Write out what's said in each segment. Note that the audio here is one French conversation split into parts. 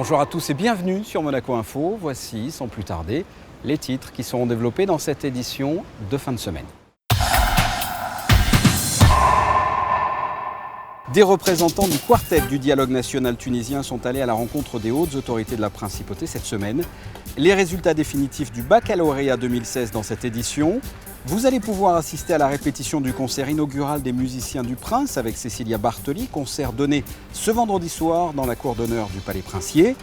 Bonjour à tous et bienvenue sur Monaco Info. Voici, sans plus tarder, les titres qui seront développés dans cette édition de fin de semaine. Des représentants du quartet du dialogue national tunisien sont allés à la rencontre des hautes autorités de la principauté cette semaine. Les résultats définitifs du baccalauréat 2016 dans cette édition. Vous allez pouvoir assister à la répétition du concert inaugural des musiciens du Prince avec Cécilia Bartoli, concert donné ce vendredi soir dans la cour d'honneur du Palais Princier.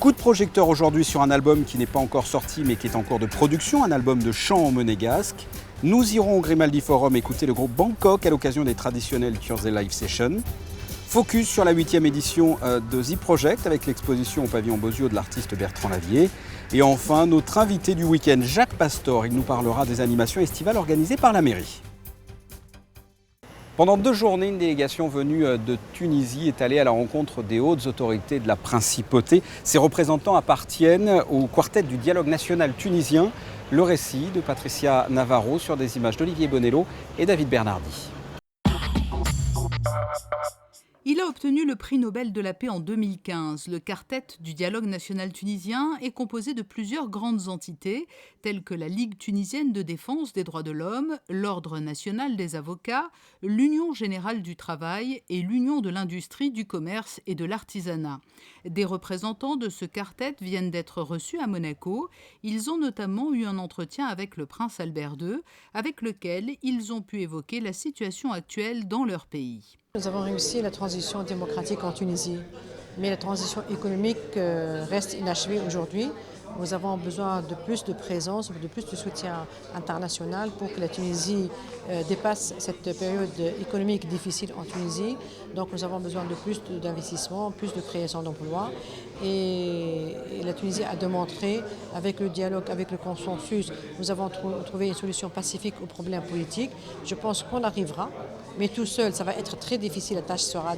Coup de projecteur aujourd'hui sur un album qui n'est pas encore sorti mais qui est en cours de production, un album de chant en monégasque. Nous irons au Grimaldi Forum écouter le groupe Bangkok à l'occasion des traditionnelles Thursday Live Sessions. Focus sur la 8e édition de The Project avec l'exposition au pavillon Bozio de l'artiste Bertrand Lavier. Et enfin, notre invité du week-end, Jacques Pastor, il nous parlera des animations estivales organisées par la mairie. Pendant 2 journées, une délégation venue de Tunisie est allée à la rencontre des hautes autorités de la principauté. Ces représentants appartiennent au quartet du dialogue national tunisien. Le récit de Patricia Navarro sur des images d'Olivier Bonello et David Bernardi. Il a obtenu le prix Nobel de la paix en 2015. Le quartet du dialogue national tunisien est composé de plusieurs grandes entités, telles que la Ligue tunisienne de défense des droits de l'homme, l'Ordre national des avocats, l'Union générale du travail et l'Union de l'industrie, du commerce et de l'artisanat. Des représentants de ce quartet viennent d'être reçus à Monaco. Ils ont notamment eu un entretien avec le prince Albert II, avec lequel ils ont pu évoquer la situation actuelle dans leur pays. Nous avons réussi la transition démocratique en Tunisie, mais la transition économique reste inachevée aujourd'hui. Nous avons besoin de plus de présence, de plus de soutien international pour que la Tunisie dépasse cette période économique difficile en Tunisie. Donc nous avons besoin de plus d'investissements, plus de création d'emplois. Et la Tunisie a démontré, avec le dialogue, avec le consensus, nous avons trouvé une solution pacifique aux problèmes politiques. Je pense qu'on arrivera, mais tout seul, ça va être très difficile, la tâche sera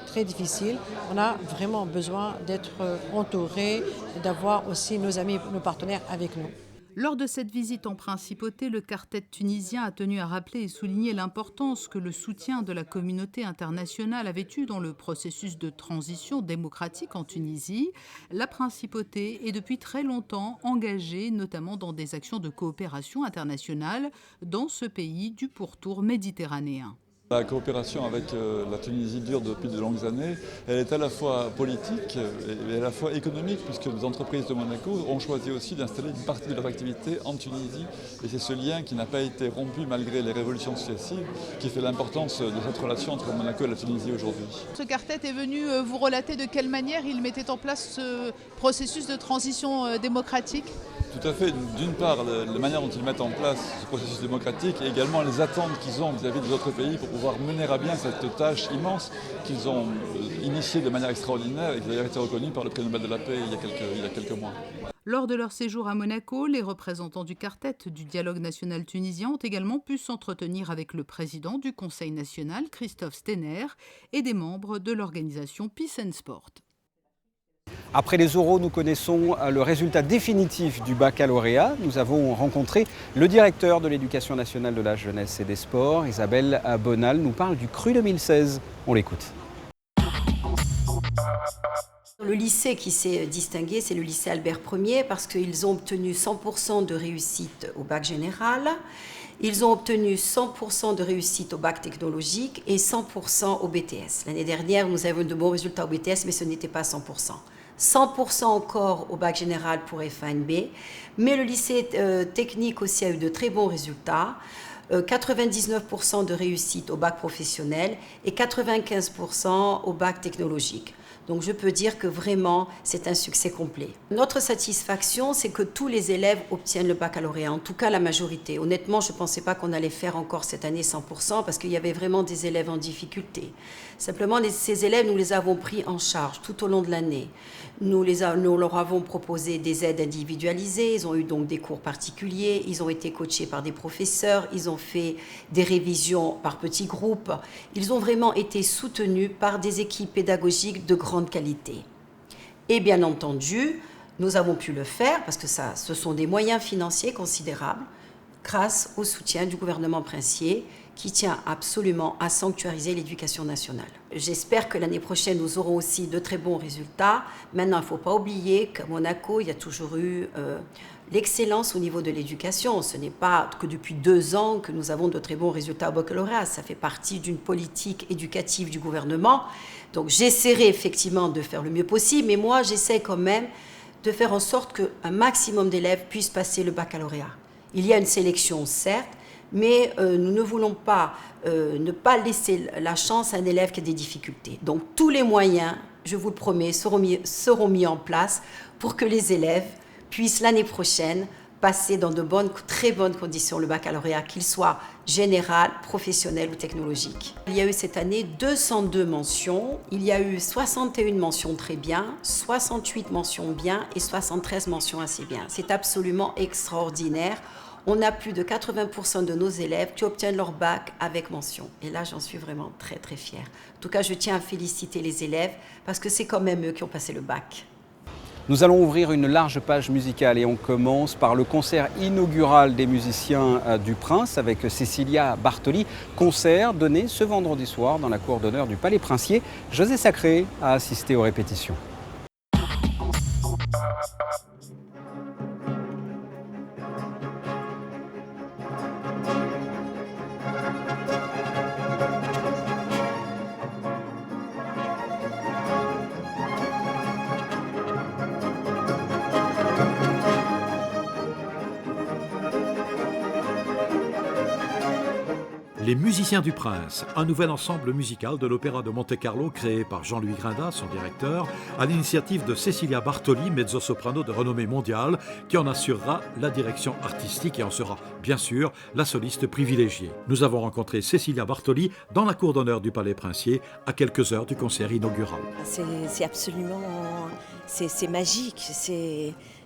très difficile. On a vraiment besoin d'être entouré, d'avoir aussi nos amis, nos partenaires avec nous. Lors de cette visite en principauté, le quartet tunisien a tenu à rappeler et souligner l'importance que le soutien de la communauté internationale avait eu dans le processus de transition démocratique en Tunisie. La principauté est depuis très longtemps engagée, notamment dans des actions de coopération internationale dans ce pays du pourtour méditerranéen. La coopération avec la Tunisie dure depuis de longues années. Elle est à la fois politique et à la fois économique, puisque les entreprises de Monaco ont choisi aussi d'installer une partie de leur activité en Tunisie. Et c'est ce lien qui n'a pas été rompu malgré les révolutions successives qui fait l'importance de cette relation entre Monaco et la Tunisie aujourd'hui. Ce quartet est venu vous relater de quelle manière il mettait en place ce processus de transition démocratique ? Tout à fait. D'une part, la manière dont ils mettent en place ce processus démocratique et également les attentes qu'ils ont vis-à-vis des autres pays pour pouvoir mener à bien cette tâche immense qu'ils ont initiée de manière extraordinaire et qui a d'ailleurs été reconnue par le prix Nobel de la paix il y a quelques mois. Lors de leur séjour à Monaco, les représentants du quartet du dialogue national tunisien ont également pu s'entretenir avec le président du Conseil national, Christophe Stener, et des membres de l'organisation Peace and Sport. Après les oraux, nous connaissons le résultat définitif du baccalauréat. Nous avons rencontré le directeur de l'Éducation nationale de la jeunesse et des sports, Isabelle Bonal, nous parle du CRU 2016. On l'écoute. Le lycée qui s'est distingué, c'est le lycée Albert Ier parce qu'ils ont obtenu 100% de réussite au bac général. Ils ont obtenu 100% de réussite au bac technologique et 100% au BTS. L'année dernière, nous avons de bons résultats au BTS, mais ce n'était pas 100%. 100% encore au bac général pour FANB, mais le lycée technique aussi a eu de très bons résultats. 99% de réussite au bac professionnel et 95% au bac technologique. Donc je peux dire que vraiment, c'est un succès complet. Notre satisfaction, c'est que tous les élèves obtiennent le baccalauréat, en tout cas la majorité. Honnêtement, je ne pensais pas qu'on allait faire encore cette année 100% parce qu'il y avait vraiment des élèves en difficulté. Simplement, ces élèves, nous les avons pris en charge tout au long de l'année. Nous leur avons proposé des aides individualisées, ils ont eu donc des cours particuliers, ils ont été coachés par des professeurs, ils ont fait des révisions par petits groupes. Ils ont vraiment été soutenus par des équipes pédagogiques de grande qualité. Et bien entendu, nous avons pu le faire parce que ce sont des moyens financiers considérables. grâce au soutien du gouvernement princier qui tient absolument à sanctuariser l'éducation nationale. J'espère que l'année prochaine, nous aurons aussi de très bons résultats. Maintenant, il ne faut pas oublier qu'à Monaco, il y a toujours eu l'excellence au niveau de l'éducation. Ce n'est pas que depuis 2 ans que nous avons de très bons résultats au baccalauréat. Ça fait partie d'une politique éducative du gouvernement. Donc j'essaierai effectivement de faire le mieux possible, mais moi, j'essaie quand même de faire en sorte qu'un maximum d'élèves puissent passer le baccalauréat. Il y a une sélection, certes, mais nous ne voulons pas ne pas laisser la chance à un élève qui a des difficultés. Donc tous les moyens, je vous le promets, seront mis en place pour que les élèves puissent l'année prochaine passer dans de très bonnes conditions le baccalauréat, qu'il soit général, professionnel ou technologique. Il y a eu cette année 202 mentions, il y a eu 61 mentions très bien, 68 mentions bien et 73 mentions assez bien. C'est absolument extraordinaire. On a plus de 80% de nos élèves qui obtiennent leur bac avec mention. Et là, j'en suis vraiment très, très fière. En tout cas, je tiens à féliciter les élèves parce que c'est quand même eux qui ont passé le bac. Nous allons ouvrir une large page musicale et on commence par le concert inaugural des musiciens du Prince avec Cécilia Bartoli. Concert donné ce vendredi soir dans la cour d'honneur du Palais Princier. José Sacré a assisté aux répétitions. Les Musiciens du Prince, un nouvel ensemble musical de l'Opéra de Monte-Carlo créé par Jean-Louis Grinda, son directeur, à l'initiative de Cécilia Bartoli, mezzo-soprano de renommée mondiale, qui en assurera la direction artistique et en sera, bien sûr, la soliste privilégiée. Nous avons rencontré Cécilia Bartoli dans la cour d'honneur du Palais Princier à quelques heures du concert inaugural. C'est absolument... c'est magique,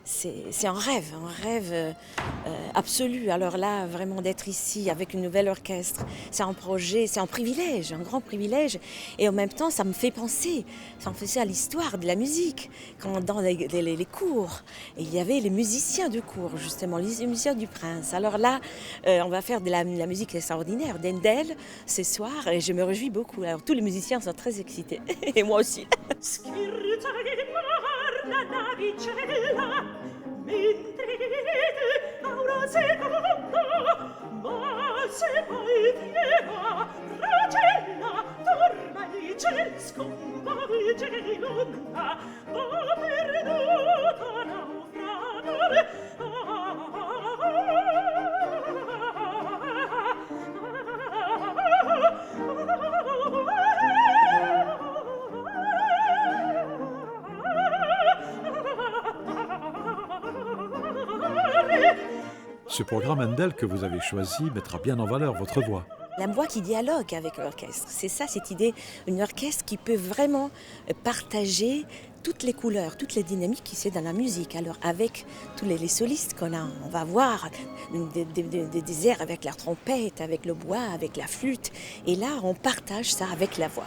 c'est un rêve absolu. Alors là, vraiment d'être ici avec une nouvelle orchestre, c'est un projet, c'est un privilège, un grand privilège. Et en même temps, ça me fait penser à l'histoire de la musique. Quand dans les cours, il y avait les musiciens de cour, justement, les musiciens du Prince. Alors là, on va faire de la musique extraordinaire, d'Handel, ce soir, et je me réjouis beaucoup. Alors tous les musiciens sont très excités, et moi aussi. La navicella, mentre aura seconda, ma se poi vieva, ragella, torna il ciel, sconvolge l'onda, va perduta naufragare, Ce programme Handel que vous avez choisi mettra bien en valeur votre voix. La voix qui dialogue avec l'orchestre, c'est ça cette idée, une orchestre qui peut vraiment partager toutes les couleurs, toutes les dynamiques qui sont dans la musique. Alors avec tous les solistes qu'on a, on va voir des airs avec la trompette, avec le bois, avec la flûte. Et là, on partage ça avec la voix.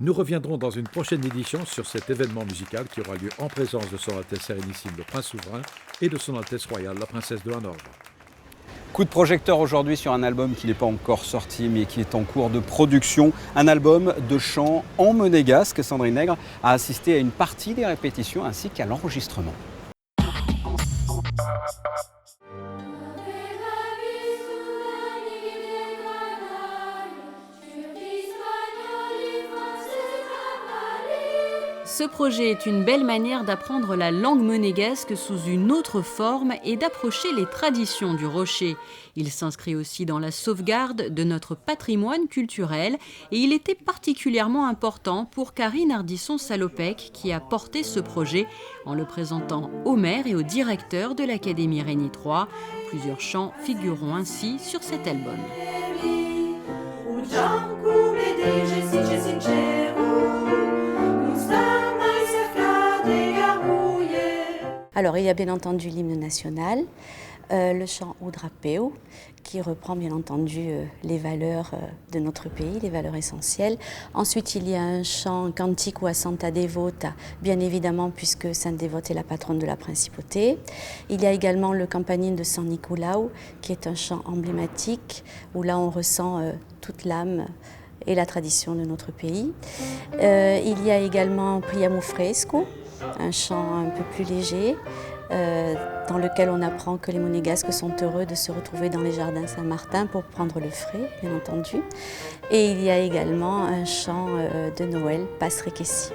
Nous reviendrons dans une prochaine édition sur cet événement musical qui aura lieu en présence de Son Altesse Sérénissime le Prince Souverain et de Son Altesse Royale la Princesse de Hanovre. Coup de projecteur aujourd'hui sur un album qui n'est pas encore sorti mais qui est en cours de production. Un album de chant en monégasque. Sandrine Nègre a assisté à une partie des répétitions ainsi qu'à l'enregistrement. Ce projet est une belle manière d'apprendre la langue monégasque sous une autre forme et d'approcher les traditions du rocher. Il s'inscrit aussi dans la sauvegarde de notre patrimoine culturel et il était particulièrement important pour Karine Ardisson-Salopek qui a porté ce projet en le présentant au maire et au directeur de l'Académie Régnier III. Plusieurs chants figureront ainsi sur cet album. Alors, il y a bien entendu l'hymne national, le chant Udrapeu, qui reprend bien entendu les valeurs de notre pays, les valeurs essentielles. Ensuite, il y a un chant Cantico a Santa Devota, bien évidemment, puisque Sainte Dévote est la patronne de la principauté. Il y a également le Campanile de San Nicolau, qui est un chant emblématique, où là on ressent toute l'âme et la tradition de notre pays. Il y a également Priamo Fresco, un chant un peu plus léger, dans lequel on apprend que les monégasques sont heureux de se retrouver dans les jardins Saint-Martin pour prendre le frais, bien entendu. Et il y a également un chant de Noël, Pasrekessi.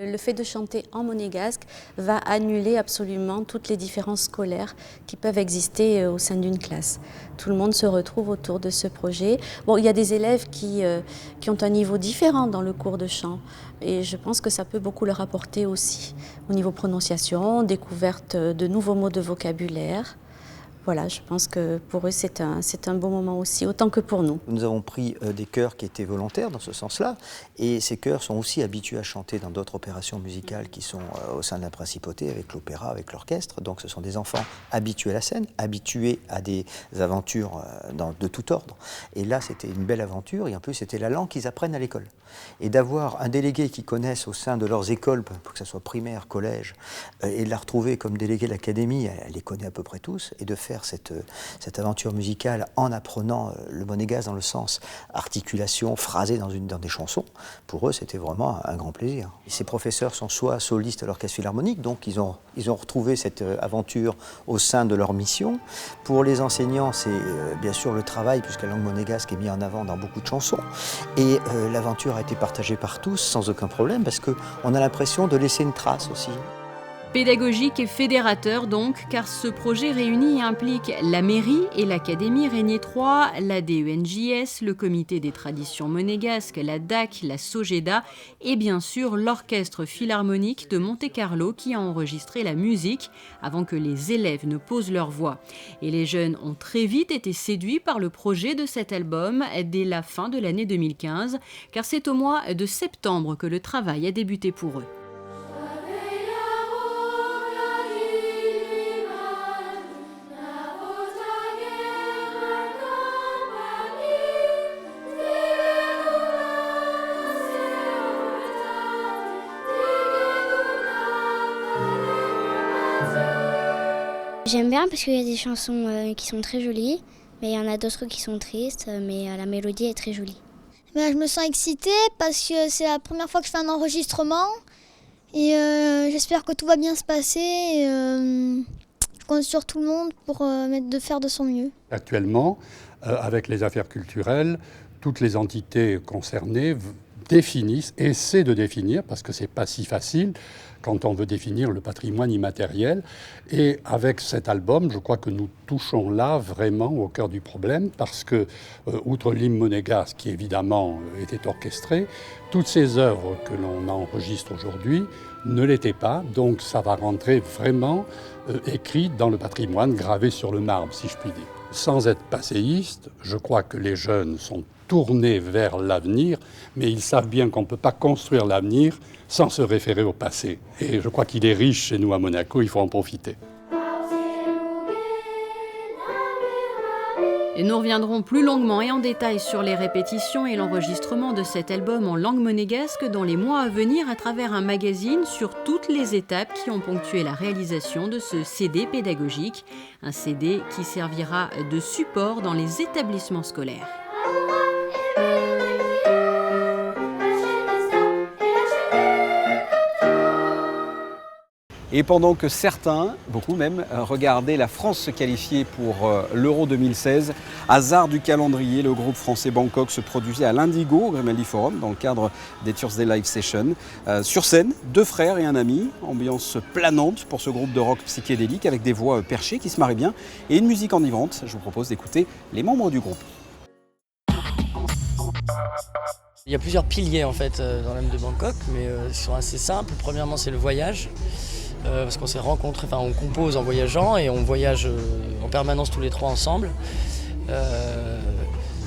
Le fait de chanter en monégasque va annuler absolument toutes les différences scolaires qui peuvent exister au sein d'une classe. Tout le monde se retrouve autour de ce projet. Bon, il y a des élèves qui ont un niveau différent dans le cours de chant et je pense que ça peut beaucoup leur apporter aussi au niveau prononciation, découverte de nouveaux mots de vocabulaire. Voilà, je pense que pour eux, c'est un bon moment aussi, autant que pour nous. Nous avons pris des chœurs qui étaient volontaires dans ce sens-là, et ces chœurs sont aussi habitués à chanter dans d'autres opérations musicales qui sont au sein de la principauté, avec l'opéra, avec l'orchestre. Donc ce sont des enfants habitués à la scène, habitués à des aventures de tout ordre. Et là, c'était une belle aventure, et en plus, c'était la langue qu'ils apprennent à l'école. Et d'avoir un délégué qu'ils connaissent au sein de leurs écoles, pour que ce soit primaire, collège, et de la retrouver comme délégué de l'académie, elle les connaît à peu près tous, et de faire cette aventure musicale en apprenant le monégasque dans le sens articulation, phrasé dans des chansons, pour eux c'était vraiment un grand plaisir. Et ces professeurs sont soit solistes à l'orchestre philharmonique, donc ils ont retrouvé cette aventure au sein de leur mission. Pour les enseignants, c'est bien sûr le travail, puisque la langue monégasque est mise en avant dans beaucoup de chansons, et l'aventure a été partagée par tous sans aucun problème, parce qu'on a l'impression de laisser une trace aussi. Pédagogique et fédérateur donc, car ce projet réunit et implique la mairie et l'Académie Régnier III, la DENJS, le Comité des traditions monégasques, la DAC, la Sogeda et bien sûr l'Orchestre philharmonique de Monte-Carlo qui a enregistré la musique avant que les élèves ne posent leur voix. Et les jeunes ont très vite été séduits par le projet de cet album dès la fin de l'année 2015, car c'est au mois de septembre que le travail a débuté pour eux. J'aime bien parce qu'il y a des chansons qui sont très jolies, mais il y en a d'autres qui sont tristes, mais la mélodie est très jolie. Je me sens excitée parce que c'est la première fois que je fais un enregistrement et j'espère que tout va bien se passer. Je compte sur tout le monde pour faire de son mieux. Actuellement, avec les affaires culturelles, toutes les entités concernées définissent, essaient de définir, parce que c'est pas si facile quand on veut définir le patrimoine immatériel. Et avec cet album, je crois que nous touchons là vraiment au cœur du problème, parce que, outre l'hymne monégasque, qui évidemment était orchestré, toutes ces œuvres que l'on enregistre aujourd'hui ne l'étaient pas, donc ça va rentrer vraiment écrit dans le patrimoine, gravé sur le marbre, si je puis dire. Sans être passéiste, je crois que les jeunes sont tournés vers l'avenir, mais ils savent bien qu'on ne peut pas construire l'avenir sans se référer au passé. Et je crois qu'il est riche chez nous à Monaco, il faut en profiter. Et nous reviendrons plus longuement et en détail sur les répétitions et l'enregistrement de cet album en langue monégasque dans les mois à venir à travers un magazine sur toutes les étapes qui ont ponctué la réalisation de ce CD pédagogique, un CD qui servira de support dans les établissements scolaires. Et pendant que certains, beaucoup même, regardaient la France se qualifier pour l'Euro 2016, hasard du calendrier, le groupe français Bangkok se produisait à l'Indigo au Grimaldi Forum dans le cadre des Thursday Live Sessions. Sur scène, 2 frères et un ami, ambiance planante pour ce groupe de rock psychédélique avec des voix perchées qui se marraient bien et une musique enivrante. Je vous propose d'écouter les membres du groupe. Il y a plusieurs piliers en fait dans l'âme de Bangkok, mais ils sont assez simples. Premièrement, c'est le voyage. Parce qu'on s'est rencontrés, enfin on compose en voyageant et on voyage en permanence tous les 3 ensemble.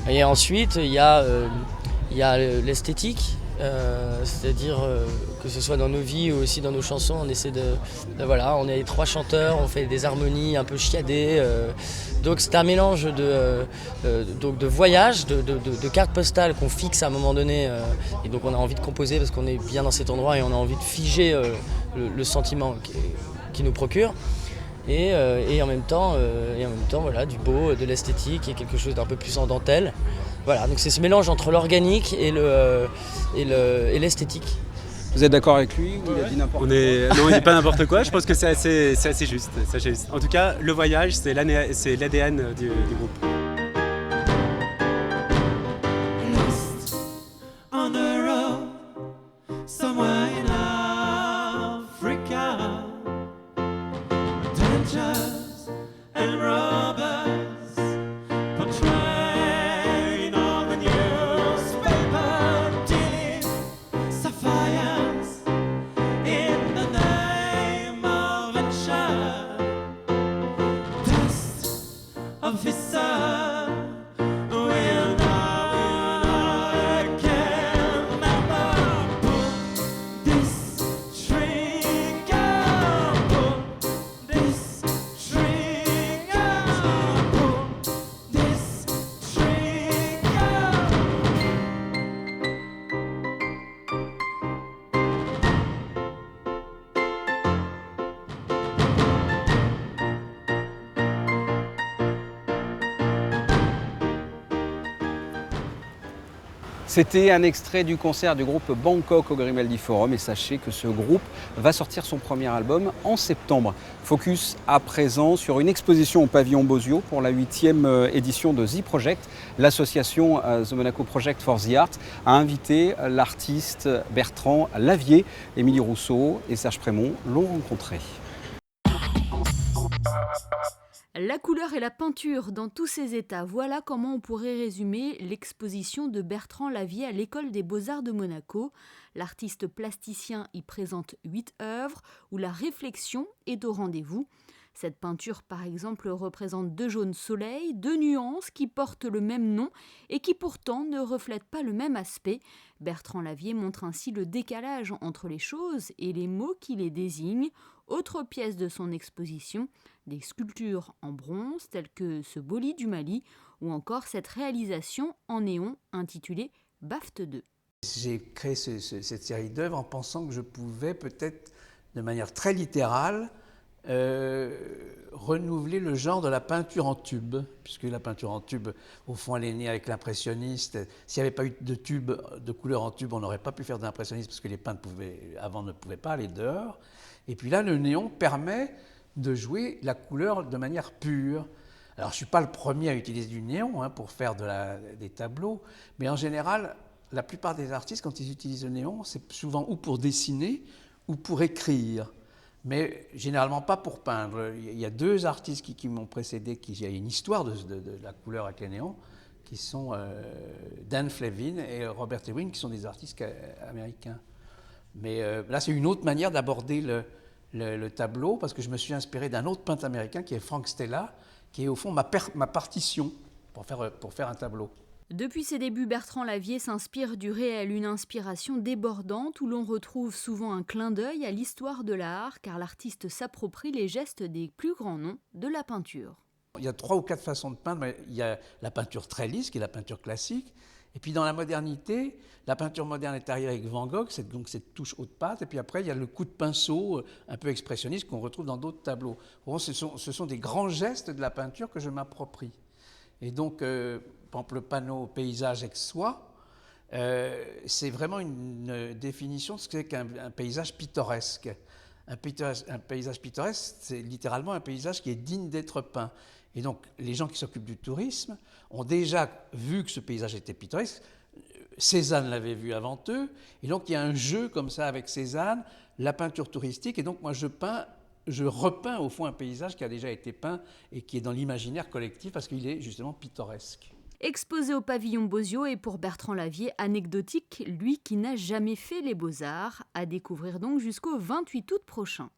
Et ensuite il y a l'esthétique, c'est-à-dire que ce soit dans nos vies ou aussi dans nos chansons, on essaie voilà, on est 3 chanteurs, on fait des harmonies un peu chiadées. Donc c'est un mélange de voyage, de cartes postales qu'on fixe à un moment donné. Et donc on a envie de composer parce qu'on est bien dans cet endroit et on a envie de figer le sentiment qui nous procure. Et en même temps, voilà, du beau, de l'esthétique et quelque chose d'un peu plus en dentelle. Voilà, donc c'est ce mélange entre l'organique et l'esthétique. Vous êtes d'accord avec lui ou il a dit n'importe quoi? Non, il dit pas n'importe quoi, je pense que c'est assez juste. En tout cas, le voyage, c'est l'ADN du groupe. C'était un extrait du concert du groupe Bangkok au Grimaldi Forum et sachez que ce groupe va sortir son premier album en septembre. Focus à présent sur une exposition au pavillon Bozio pour la 8e édition de The Project. L'association The Monaco Project for the Art a invité l'artiste Bertrand Lavier. Émilie Rousseau et Serge Prémont l'ont rencontré. La couleur et la peinture dans tous ses états, voilà comment on pourrait résumer l'exposition de Bertrand Lavier à l'École des Beaux-Arts de Monaco. L'artiste plasticien y présente 8 œuvres où la réflexion est au rendez-vous. Cette peinture, par exemple, représente 2 jaunes soleils, 2 nuances qui portent le même nom et qui pourtant ne reflètent pas le même aspect. Bertrand Lavier montre ainsi le décalage entre les choses et les mots qui les désignent. Autre pièce de son exposition, des sculptures en bronze telles que ce Boli du Mali ou encore cette réalisation en néon intitulée BAFT 2. J'ai créé cette série d'œuvres en pensant que je pouvais peut-être de manière très littérale renouveler le genre de la peinture en tube, puisque la peinture en tube, au fond, elle est née avec l'impressionniste. S'il n'y avait pas eu de tube, de couleur en tube, on n'aurait pas pu faire de l'impressionniste parce que les peintres avant ne pouvaient pas aller dehors. Et puis là, le néon permet de jouer la couleur de manière pure. Alors, je ne suis pas le premier à utiliser du néon pour faire des tableaux, mais en général, la plupart des artistes, quand ils utilisent le néon, c'est souvent ou pour dessiner ou pour écrire. Mais généralement pas pour peindre. Il y a 2 artistes qui m'ont précédé, qui a une histoire de la couleur avec les néons, qui sont Dan Flavin et Robert Ewing, qui sont des artistes américains. Mais là, c'est une autre manière d'aborder le tableau, parce que je me suis inspiré d'un autre peintre américain, qui est Frank Stella, qui est au fond ma partition pour faire un tableau. Depuis ses débuts, Bertrand Lavier s'inspire du réel, une inspiration débordante où l'on retrouve souvent un clin d'œil à l'histoire de l'art, car l'artiste s'approprie les gestes des plus grands noms de la peinture. Il y a 3 ou 4 façons de peindre. Il y a la peinture très lisse, qui est la peinture classique. Et puis dans la modernité, la peinture moderne est arrivée avec Van Gogh, donc cette touche haute patte. Et puis après, il y a le coup de pinceau un peu expressionniste qu'on retrouve dans d'autres tableaux. Bon, ce sont des grands gestes de la peinture que je m'approprie. Et donc, par exemple, le panneau paysage ex-soi, c'est vraiment une définition de ce qu'est qu'un paysage pittoresque. Un paysage pittoresque, c'est littéralement un paysage qui est digne d'être peint. Et donc, les gens qui s'occupent du tourisme ont déjà vu que ce paysage était pittoresque. Cézanne l'avait vu avant eux. Et donc, il y a un jeu comme ça avec Cézanne, la peinture touristique. Et donc, moi, je repeins au fond un paysage qui a déjà été peint et qui est dans l'imaginaire collectif parce qu'il est justement pittoresque. Exposé au pavillon Bozio et pour Bertrand Lavier, anecdotique, lui qui n'a jamais fait les Beaux-Arts, à découvrir donc jusqu'au 28 août prochain.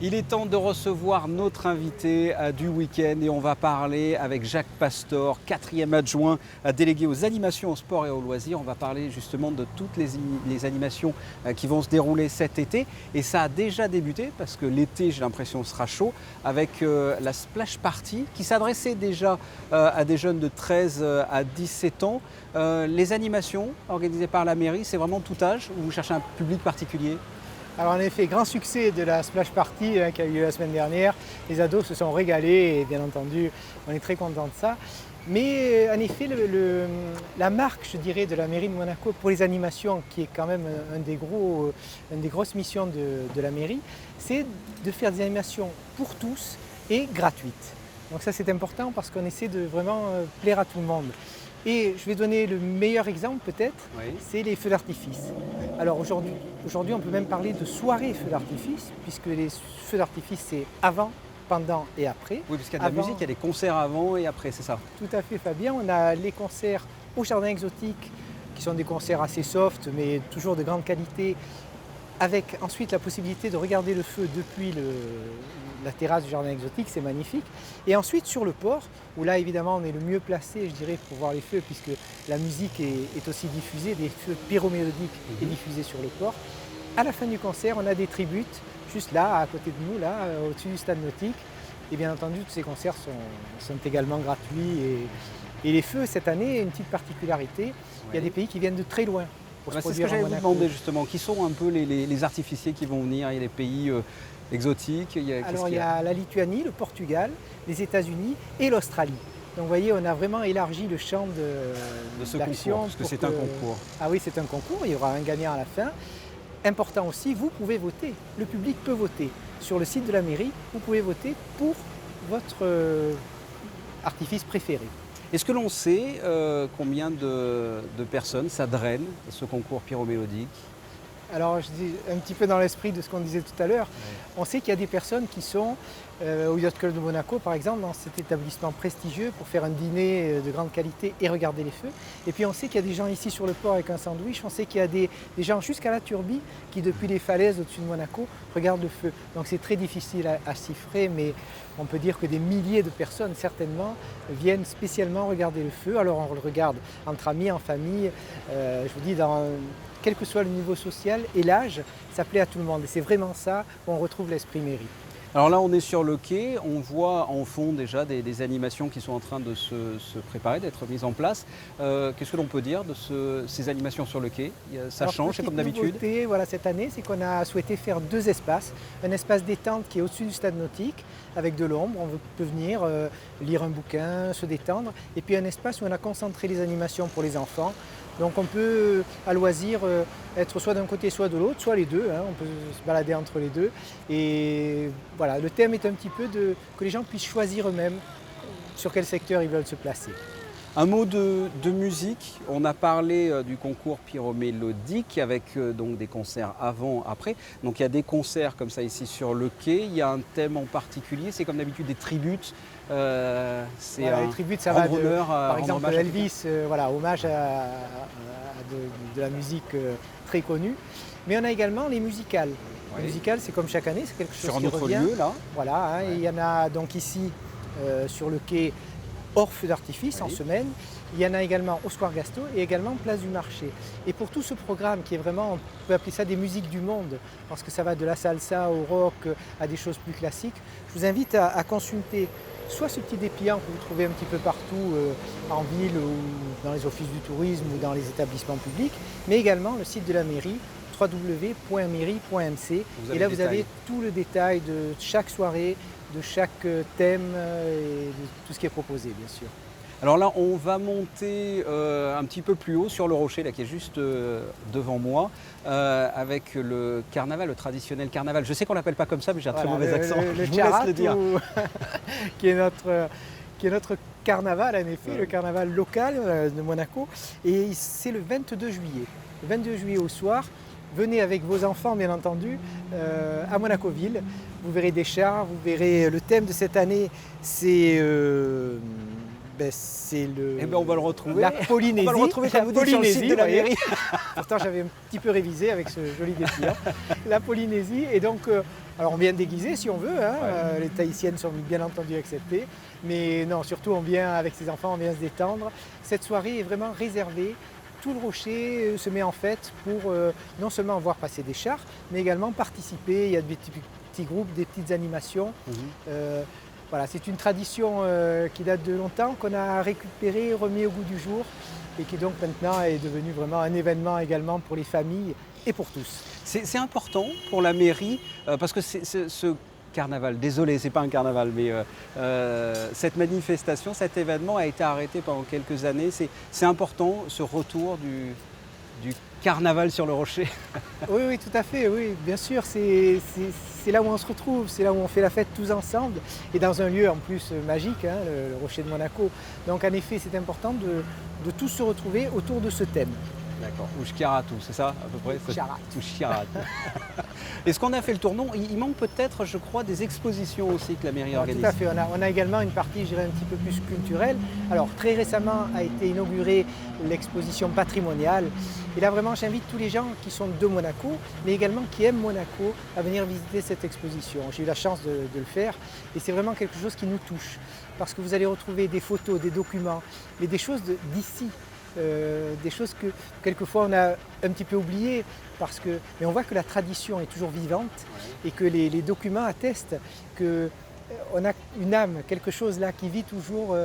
Il est temps de recevoir notre invité du week-end et on va parler avec Jacques Pastor, 4e adjoint délégué aux animations, au sport et aux loisirs. On va parler justement de toutes les animations qui vont se dérouler cet été. Et ça a déjà débuté parce que l'été, j'ai l'impression, sera chaud avec la Splash Party qui s'adressait déjà à des jeunes de 13 à 17 ans. Les animations organisées par la mairie, c'est vraiment tout âge ou vous cherchez un public particulier ? Alors en effet, grand succès de la Splash Party qui a eu lieu la semaine dernière. Les ados se sont régalés et bien entendu, on est très content de ça. Mais en effet, la marque, je dirais, de la mairie de Monaco pour les animations, qui est quand même une des grosses missions de la mairie, c'est de faire des animations pour tous et gratuites. Donc ça c'est important parce qu'on essaie de vraiment plaire à tout le monde. Et je vais donner le meilleur exemple peut-être, c'est les feux d'artifice. Alors aujourd'hui, on peut même parler de soirée feux d'artifice, puisque les feux d'artifice c'est avant, pendant et après. Oui, parce qu'il y a de la musique, il y a des concerts avant et après, c'est ça? Tout à fait Fabien, on a les concerts au Jardin Exotique, qui sont des concerts assez soft, mais toujours de grande qualité, avec ensuite la possibilité de regarder le feu depuis la terrasse du Jardin Exotique, c'est magnifique. Et ensuite sur le port, où là évidemment on est le mieux placé, je dirais, pour voir les feux, puisque la musique est aussi diffusée, des feux pyromélodiques est diffusée sur le port. À la fin du concert, on a des tributes, juste là, à côté de nous, là, au-dessus du stade nautique. Et bien entendu, tous ces concerts sont également gratuits. Et les feux, cette année, une petite particularité, il y a des pays qui viennent de très loin. C'est ce que j'allais vous demander justement, qui sont un peu les artificiers qui vont venir? Il y a des pays exotiques. Alors il y a la Lituanie, le Portugal, les États-Unis et l'Australie. Donc vous voyez, on a vraiment élargi le champ de ce concours, parce que c'est un concours. Ah oui, c'est un concours, il y aura un gagnant à la fin. Important aussi, vous pouvez voter, le public peut voter. Sur le site de la mairie, vous pouvez voter pour votre artifice préféré. Est-ce que l'on sait combien de personnes ça draine, ce concours pyromélodique? Alors je dis un petit peu dans l'esprit de ce qu'on disait tout à l'heure, on sait qu'il y a des personnes qui sont au Yacht Club de Monaco par exemple, dans cet établissement prestigieux pour faire un dîner de grande qualité et regarder les feux. Et puis on sait qu'il y a des gens ici sur le port avec un sandwich, on sait qu'il y a des gens jusqu'à la Turbie qui depuis les falaises au-dessus de Monaco regardent le feu. Donc c'est très difficile à chiffrer, mais on peut dire que des milliers de personnes certainement viennent spécialement regarder le feu. Alors on le regarde entre amis, en famille, je vous dis quel que soit le niveau social et l'âge, ça plaît à tout le monde. Et c'est vraiment ça où on retrouve l'esprit mairie. Alors là, on est sur le quai, on voit en fond déjà des animations qui sont en train de se préparer, d'être mises en place. Qu'est-ce que l'on peut dire de ces animations sur le quai? Ça change, c'est comme d'habitude? Voilà, cette année, c'est qu'on a souhaité faire 2 espaces. Un espace détente qui est au-dessus du stade nautique, avec de l'ombre. On peut venir lire un bouquin, se détendre. Et puis un espace où on a concentré les animations pour les enfants. Donc on peut à loisir être soit d'un côté soit de l'autre, soit les deux, on peut se balader entre les deux. Et voilà, le thème est un petit peu que les gens puissent choisir eux-mêmes sur quel secteur ils veulent se placer. Un mot de musique, on a parlé du concours pyromélodique avec donc des concerts avant, après. Donc il y a des concerts comme ça ici sur le quai, il y a un thème en particulier, c'est comme d'habitude des tributes. C'est les tributes, ça va par exemple Elvis, hommage à de la musique très connue. Mais on a également les musicales. Les musicales, c'est comme chaque année, c'est quelque chose qui revient. Sur un autre lieu, là. Voilà, il y en a donc ici sur le quai hors feu d'artifice en semaine. Il y en a également au Square Gasto et également place du Marché. Et pour tout ce programme qui est vraiment, on peut appeler ça des musiques du monde, parce que ça va de la salsa au rock à des choses plus classiques, je vous invite à consulter soit ce petit dépliant que vous trouvez un petit peu partout en ville ou dans les offices du tourisme ou dans les établissements publics, mais également le site de la mairie, www.mairie.mc. Et là, vous avez tout le détail de chaque soirée, de chaque thème et de tout ce qui est proposé, bien sûr. Alors là, on va monter un petit peu plus haut sur le rocher, là, qui est juste devant moi, avec le carnaval, le traditionnel carnaval. Je sais qu'on ne l'appelle pas comme ça, mais j'ai un très mauvais accent. Le Je vous laisse le dire. qui est notre carnaval, en effet, le carnaval local de Monaco. Et c'est le 22 juillet. Le 22 juillet au soir, venez avec vos enfants, bien entendu, à Monaco-Ville. Vous verrez des chars, vous verrez le thème de cette année, c'est on va le retrouver. La Polynésie. On va le retrouver comme vous dites sur le site de la mairie. Pourtant, j'avais un petit peu révisé avec ce joli dépliant. La Polynésie. Et donc, alors on vient déguiser si on veut. Les Tahitiennes sont bien entendu acceptées. Mais non, surtout, on vient avec ses enfants, on vient se détendre. Cette soirée est vraiment réservée. Tout le rocher se met en fête pour non seulement voir passer des chars, mais également participer. Il y a des petits groupes, des petites animations. Voilà, c'est une tradition qui date de longtemps, qu'on a récupérée, remis au goût du jour et qui donc maintenant est devenue vraiment un événement également pour les familles et pour tous. C'est important pour la mairie parce que ce carnaval, désolé, c'est pas un carnaval, mais cette manifestation, cet événement a été arrêté pendant quelques années. C'est important ce retour du carnaval sur le rocher. Oui, tout à fait, oui, bien sûr, c'est là où on se retrouve, c'est là où on fait la fête tous ensemble et dans un lieu en plus magique, hein, le rocher de Monaco. Donc en effet, c'est important de tous se retrouver autour de ce thème. D'accord, Ushkiratu, c'est ça à peu près? Ushkiratu. Est-ce qu'on a fait le tour? Non, il manque peut-être, je crois, des expositions aussi que la mairie organise. Tout à fait, on a également une partie, je dirais, un petit peu plus culturelle. Alors très récemment a été inaugurée l'exposition patrimoniale. Et là vraiment, j'invite tous les gens qui sont de Monaco, mais également qui aiment Monaco, à venir visiter cette exposition. J'ai eu la chance de le faire et c'est vraiment quelque chose qui nous touche. Parce que vous allez retrouver des photos, des documents, mais des choses d'ici. Des choses que quelquefois on a un petit peu oubliées, mais on voit que la tradition est toujours vivante et que les documents attestent qu'on a une âme, quelque chose là qui vit toujours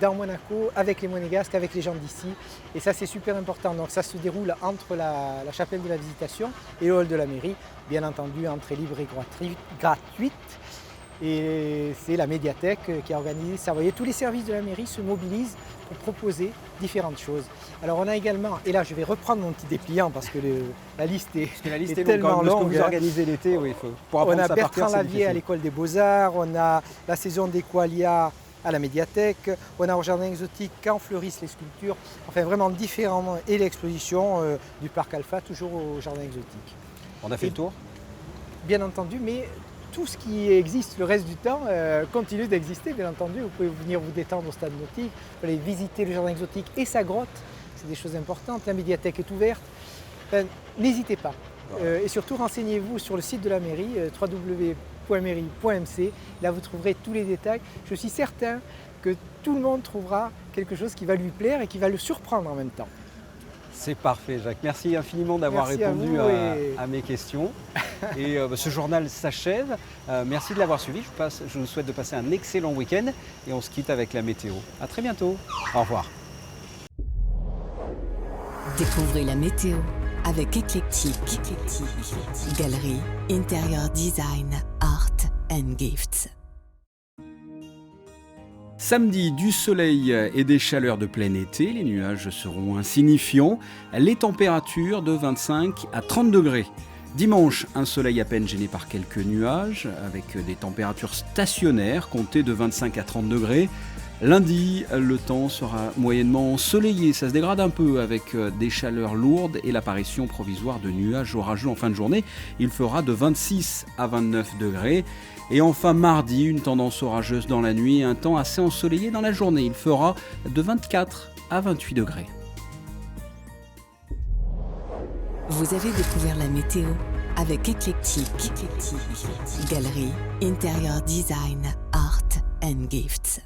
dans Monaco, avec les Monégasques, avec les gens d'ici. Et ça c'est super important. Donc ça se déroule entre la chapelle de la Visitation et le hall de la mairie. Bien entendu, entrée libre et gratuite. Et c'est la médiathèque qui a organisé ça. Vous voyez, tous les services de la mairie se mobilisent pour proposer différentes choses. Alors on a également, et là je vais reprendre mon petit dépliant parce que la liste est tellement longue. Ce que vous organisez l'été, oui, pour apprendre ça par cœur, c'est difficile. On a Bertrand Lavier à l'école des Beaux-Arts, on a la saison des Qualia à la médiathèque, on a au jardin exotique quand fleurissent les sculptures, enfin vraiment différents, et l'exposition du parc Alpha toujours au jardin exotique. On a fait le tour? Bien entendu, mais tout ce qui existe le reste du temps continue d'exister, bien entendu. Vous pouvez venir vous détendre au stade nautique, vous pouvez aller visiter le jardin exotique et sa grotte, c'est des choses importantes. La médiathèque est ouverte. N'hésitez pas. Et surtout, renseignez-vous sur le site de la mairie, www.mairie.mc. Là, vous trouverez tous les détails. Je suis certain que tout le monde trouvera quelque chose qui va lui plaire et qui va le surprendre en même temps. C'est parfait, Jacques. Merci infiniment d'avoir répondu à mes questions. Et ce journal s'achève. Merci de l'avoir suivi. Je vous souhaite de passer un excellent week-end et on se quitte avec la météo. À très bientôt. Au revoir. Découvrez la météo avec Eclectic. Galerie, Interior Design, Art and Gifts. Samedi, du soleil et des chaleurs de plein été, les nuages seront insignifiants, les températures de 25 à 30 degrés. Dimanche, un soleil à peine gêné par quelques nuages, avec des températures stationnaires comptées de 25 à 30 degrés. Lundi, le temps sera moyennement ensoleillé, ça se dégrade un peu avec des chaleurs lourdes et l'apparition provisoire de nuages orageux en fin de journée. Il fera de 26 à 29 degrés. Et enfin mardi, une tendance orageuse dans la nuit et un temps assez ensoleillé dans la journée. Il fera de 24 à 28 degrés. Vous avez découvert la météo avec Eclectic. Galerie, Interior Design, Art and Gifts.